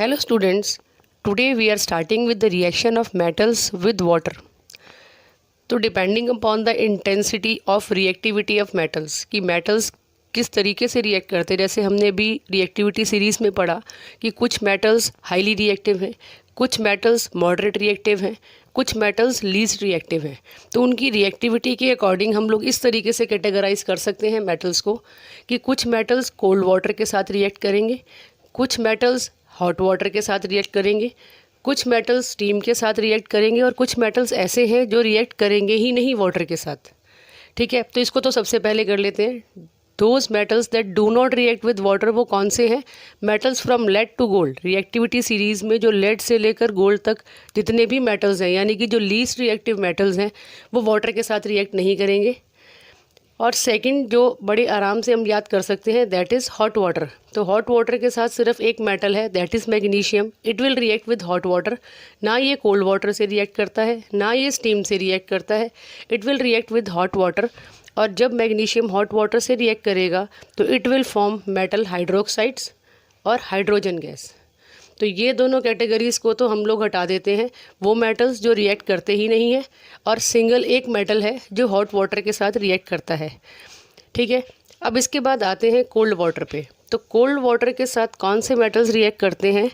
Hello students, today we are starting with the reaction of metals with water. तो depending upon the intensity of reactivity of metals कि metals किस तरीके से react करते हैं। जैसे हमने भी रिएक्टिविटी सीरीज़ में पढ़ा कि कुछ मेटल्स हाईली रिएक्टिव हैं, कुछ मेटल्स मॉडरेट रिएक्टिव हैं, कुछ मेटल्स लीस्ट रिएक्टिव हैं। तो उनकी रिएक्टिविटी के अकॉर्डिंग हम लोग इस तरीके से कैटेगराइज कर सकते हैं मेटल्स को कि कुछ मेटल्स कोल्ड वाटर के साथ रिएक्ट करेंगे, कुछ मेटल्स हॉट वाटर के साथ रिएक्ट करेंगे, कुछ मेटल्स स्टीम के साथ रिएक्ट करेंगे और कुछ मेटल्स ऐसे हैं जो रिएक्ट करेंगे ही नहीं वाटर के साथ। ठीक है, तो इसको तो सबसे पहले कर लेते हैं। Those metals that do not react with water वो कौन से हैं? Metals from lead to gold. Reactivity series में जो लेड से लेकर गोल्ड तक जितने भी मेटल्स हैं, यानी कि जो लीस्ट रिएक्टिव मेटल्स हैं, वो वाटर के साथ रिएक्ट नहीं करेंगे। और सेकंड जो बड़े आराम से हम याद कर सकते हैं, दैट इज़ हॉट वाटर। तो हॉट वाटर के साथ सिर्फ एक मेटल है, that is magnesium. It will react with hot water. ना ये कोल्ड वाटर से रिएक्ट करता है, ना ये स्टीम से रिएक्ट करता है, it will react with hot water. और जब मैग्नीशियम हॉट वाटर से रिएक्ट करेगा तो it will form metal hydroxides और हाइड्रोजन गैस। तो ये दोनों कैटेगरीज़ को तो हम लोग हटा देते हैं, वो मेटल्स जो रिएक्ट करते ही नहीं है, और सिंगल एक मेटल है जो हॉट वाटर के साथ रिएक्ट करता है। ठीक है, अब इसके बाद आते हैं कोल्ड वाटर पे। तो कोल्ड वाटर के साथ कौन से मेटल्स रिएक्ट करते हैं?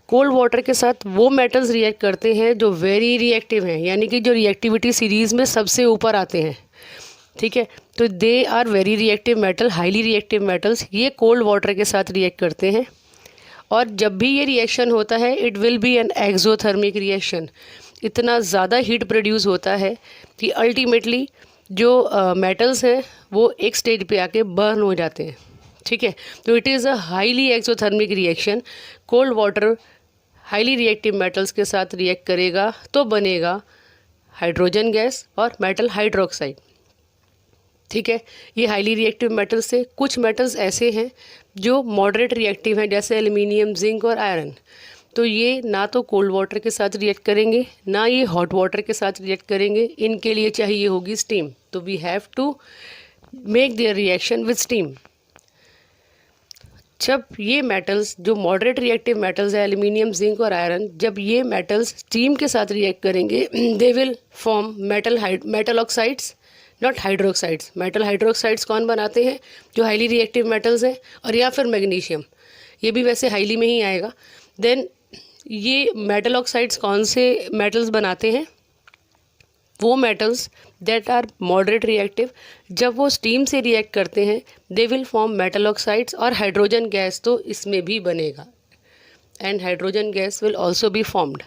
कोल्ड वाटर के साथ वो मेटल्स रिएक्ट करते हैं जो वेरी रिएक्टिव हैं, यानी कि जो रिएक्टिविटी सीरीज़ में सबसे ऊपर आते हैं। ठीक है, तो they are very reactive metal, highly reactive metals, ये कोल्ड वाटर के साथ रिएक्ट करते हैं। और जब भी ये रिएक्शन होता है it will be an exothermic reaction. इतना ज़्यादा हीट प्रोड्यूस होता है कि अल्टीमेटली जो मेटल्स हैं वो एक स्टेज पे आके बर्न हो जाते हैं। ठीक है, तो it is a highly exothermic reaction. Cold water highly reactive metals के साथ रिएक्ट करेगा तो बनेगा हाइड्रोजन गैस और मेटल हाइड्रोक्साइड। ठीक है, ये हाईली रिएक्टिव मेटल्स से कुछ मेटल्स ऐसे हैं जो मॉडरेट रिएक्टिव हैं, जैसे एल्युमिनियम, जिंक और आयरन। तो ये ना तो कोल्ड वाटर के साथ रिएक्ट करेंगे, ना ये हॉट वाटर के साथ रिएक्ट करेंगे। इनके लिए चाहिए होगी स्टीम। तो we have to make their reaction with steam. जब ये मेटल्स जो मॉडरेट रिएक्टिव मेटल्स है, एल्युमिनियम, जिंक और आयरन, जब ये मेटल्स स्टीम के साथ रिएक्ट करेंगे they will form metal oxides, not hydroxides. Metal hydroxides कौन बनाते हैं? जो हाईली रिएक्टिव मेटल्स हैं, और या फिर मैग्नीशियम, ये भी वैसे हाईली में ही आएगा। देन ये मेटल ऑक्साइड्स कौन से मेटल्स बनाते हैं? वो metals that are moderate reactive, जब वो स्टीम से रिएक्ट करते हैं they will form metal oxides, और हाइड्रोजन गैस तो इसमें भी बनेगा, and hydrogen gas will also be formed.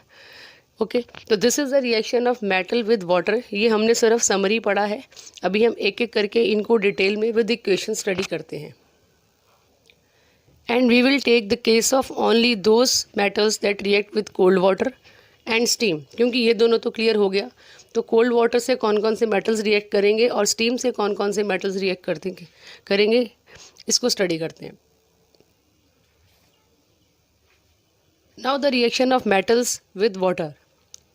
Okay, तो this is the reaction of metal with water. ये हमने सिर्फ समरी पढ़ा है, अभी हम एक एक करके इनको डिटेल में विद इक्वेशन स्टडी करते हैं। And we will take the case of only those metals that react with cold water and steam, क्योंकि ये दोनों तो क्लियर हो गया। तो कोल्ड वाटर से कौन कौन से मेटल्स रिएक्ट करेंगे और स्टीम से कौन कौन से मेटल्स रिएक्ट करेंगे, इसको स्टडी करते हैं। Now the reaction of metals with water.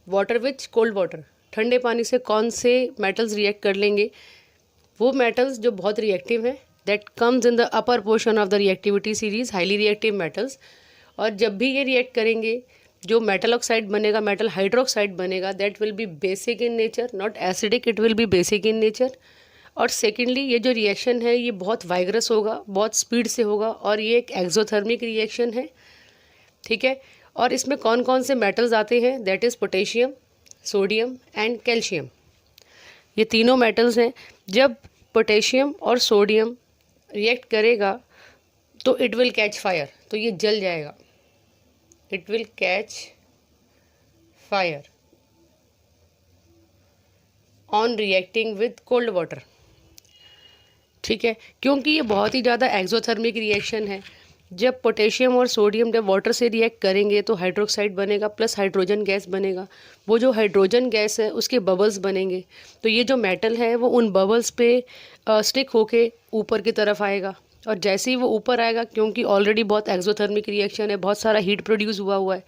Water which cold water, ठंडे पानी से कौन से मेटल्स रिएक्ट कर लेंगे? वो मेटल्स जो बहुत रिएक्टिव हैं, that comes in the upper portion of the reactivity series, highly reactive metals. और जब भी ये रिएक्ट करेंगे जो मेटल ऑक्साइड बनेगा, मेटल हाइड्रोक्साइड बनेगा, that will be basic in nature, not acidic, it will be basic in nature. और secondly ये जो रिएक्शन है ये बहुत वाइग्रस होगा, बहुत स्पीड से होगा, और ये एक एक्सोथर्मिक रिएक्शन है। ठीक है, और इसमें कौन कौन से मेटल्स आते हैं? That is potassium, sodium and calcium. ये तीनों मेटल्स हैं। जब पोटेशियम और सोडियम रिएक्ट करेगा तो इट विल कैच फायर, तो ये जल जाएगा। It will catch fire on reacting with cold water. ठीक है, क्योंकि ये बहुत ही ज़्यादा एक्सोथर्मिक रिएक्शन है। जब पोटेशियम और सोडियम जब वाटर से रिएक्ट करेंगे तो हाइड्रोक्साइड बनेगा प्लस हाइड्रोजन गैस बनेगा। वो जो हाइड्रोजन गैस है उसके बबल्स बनेंगे, तो ये जो मेटल है वो उन बबल्स पे स्टिक होके ऊपर की तरफ आएगा। और जैसे ही वो ऊपर आएगा, क्योंकि ऑलरेडी बहुत एक्सोथर्मिक रिएक्शन है, बहुत सारा हीट प्रोड्यूस हुआ है,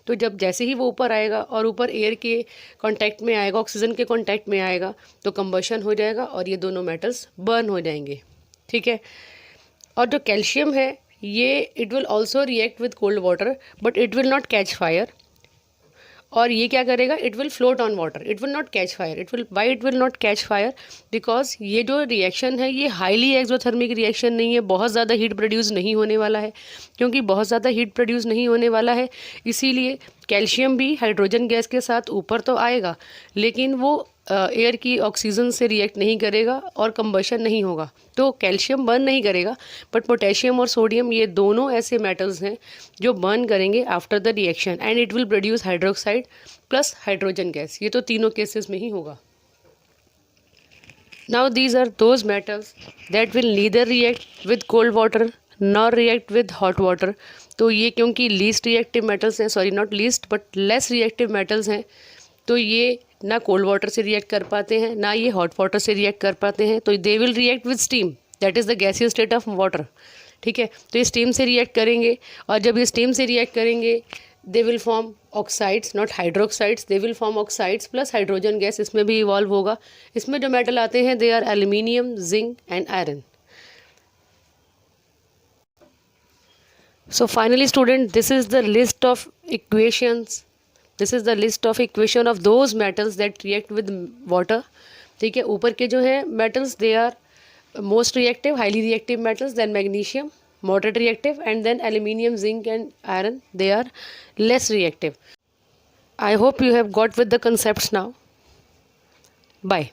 तो जब जैसे ही वो ऊपर आएगा और ऊपर एयर के कांटेक्ट में आएगा, ऑक्सीजन के कांटेक्ट में आएगा, तो कंबशन हो जाएगा और ये दोनों मेटल्स बर्न हो जाएंगे। ठीक है, और जो कैल्शियम है ये it will also react with cold water but it will not catch fire. और ये क्या करेगा, it will float on water, it will not catch fire. It will not catch fire because ये जो रिएक्शन है ये हाईली एक्सोथर्मिक रिएक्शन नहीं है, बहुत ज़्यादा हीट प्रोड्यूस नहीं होने वाला है। क्योंकि बहुत ज़्यादा हीट प्रोड्यूस नहीं होने वाला है इसीलिए कैल्शियम भी हाइड्रोजन गैस के साथ ऊपर तो आएगा लेकिन वो एयर की ऑक्सीजन से रिएक्ट नहीं करेगा और कंबशन नहीं होगा, तो कैल्शियम बर्न नहीं करेगा। बट पोटेशियम और सोडियम ये दोनों ऐसे मेटल्स हैं जो बर्न करेंगे after the reaction and it will produce hydroxide plus hydrogen gas. ये तो तीनों केसेस में ही होगा। Now these are those metals that will neither react with cold water nor react with hot water. तो ये क्योंकि लीस्ट रिएक्टिव मेटल्स हैं, sorry not least but less reactive metals हैं, तो ये ना कोल्ड वाटर से रिएक्ट कर पाते हैं ना ये हॉट वाटर से रिएक्ट कर पाते हैं। तो they will react with steam, that is the gaseous state of water. ठीक है, तो ये स्टीम से रिएक्ट करेंगे और जब ये स्टीम से रिएक्ट करेंगे they will form oxides not hydroxides, they will form oxides plus hydrogen gas इसमें भी इवॉल्व होगा। इसमें जो मेटल आते हैं they are aluminium, zinc and iron. So finally student, this is the list of equations, this is the list of equation of those metals that react with water। ठीक है, ऊपर के जो हैं metals they are most reactive, highly reactive metals, then magnesium moderate reactive and then aluminium, zinc and iron they are less reactive। I hope you have got with the concepts now। Bye।